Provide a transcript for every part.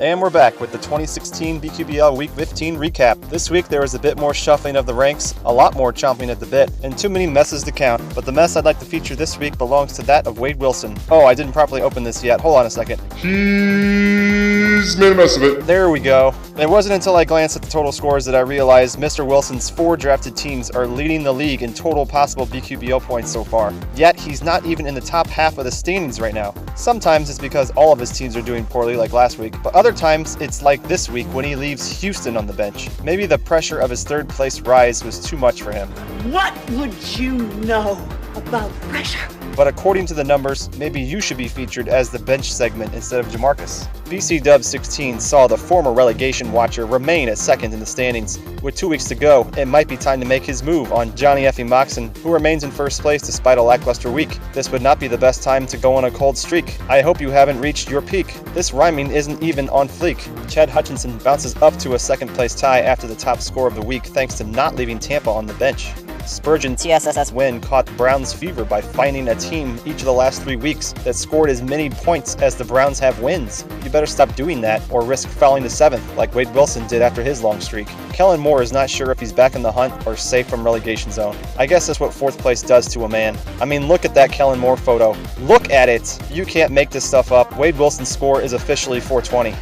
And we're back with the 2016 BQBL Week 15 recap. This week there was a bit more shuffling of the ranks, a lot more chomping at the bit, and too many messes to count. But the mess I'd like to feature this week belongs to that of Wade Wilson. Oh, I didn't properly open this yet. Hold on a second. He's made a mess of it. There we go. It wasn't until I glanced at the total scores that I realized Mr. Wilson's 4 drafted teams are leading the league in total possible BQBL points so far. Yet he's not even in the top half of the standings right now. Sometimes it's because all of his teams are doing poorly like last week, but other times it's like this week when he leaves Houston on the bench. Maybe the pressure of his third place rise was too much for him. What would you know about pressure? But according to the numbers, maybe you should be featured as the bench segment instead of Jamarcus. BC Dub 16 saw the former relegation watcher remain at second in the standings. With 2 weeks to go, it might be time to make his move on Johnny Effie Moxon, who remains in first place despite a lackluster week. This would not be the best time to go on a cold streak. I hope you haven't reached your peak. This rhyming isn't even on fleek. Chad Hutchinson bounces up to a second place tie after the top score of the week thanks to not leaving Tampa on the bench. Spurgeon TSSS win caught Browns fever by finding a team each of the last 3 weeks that scored as many points as the Browns have wins. You better stop doing that or risk falling to 7th like Wade Wilson did after his long streak. Kellen Moore is not sure if he's back in the hunt or safe from relegation zone. I guess that's what 4th place does to a man. I mean, look at that Kellen Moore photo. Look at it! You can't make this stuff up. Wade Wilson's score is officially 420.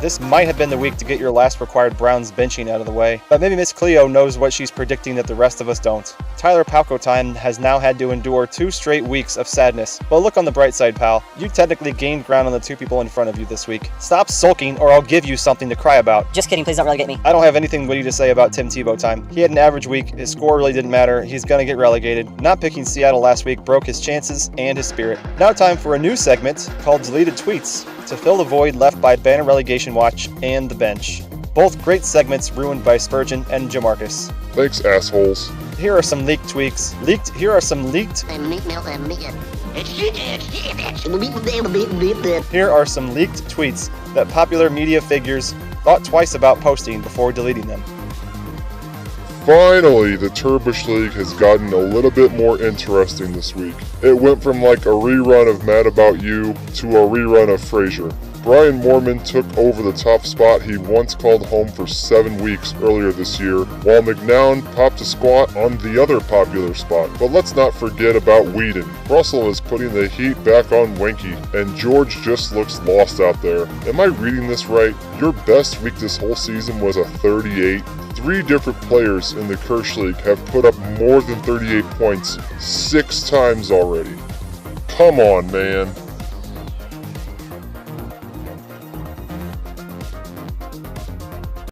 This might have been the week to get your last required Browns benching out of the way, but maybe Miss Cleo knows what she's predicting that the rest of us don't. Tyler Palkotine has now had to endure 2 straight weeks of sadness, but look on the bright side, pal. You technically gained ground on the 2 people in front of you this week. Stop sulking or I'll give you something to cry about. Just kidding, please don't relegate me. I don't have anything witty to say about Tim Tebow time. He had an average week, his score really didn't matter, he's gonna get relegated. Not picking Seattle last week broke his chances and his spirit. Now time for a new segment called Deleted Tweets, to fill the void left by Banner Relegation Watch and the bench. Both great segments ruined by Spurgeon and Jamarcus. Thanks, assholes. Here are some leaked tweaks. Here are some leaked tweets that popular media figures thought twice about posting before deleting them. Finally, the Turbish League has gotten a little bit more interesting this week. It went from like a rerun of Mad About You to a rerun of Frasier. Brian Moorman took over the top spot he once called home for 7 weeks earlier this year, while McNown popped a squat on the other popular spot. But let's not forget about Whedon. Russell is putting the heat back on Wenke, and George just looks lost out there. Am I reading this right? Your best week this whole season was a 38. 3 different players in the Kirsch League have put up more than 38 points 6 times already. Come on, man.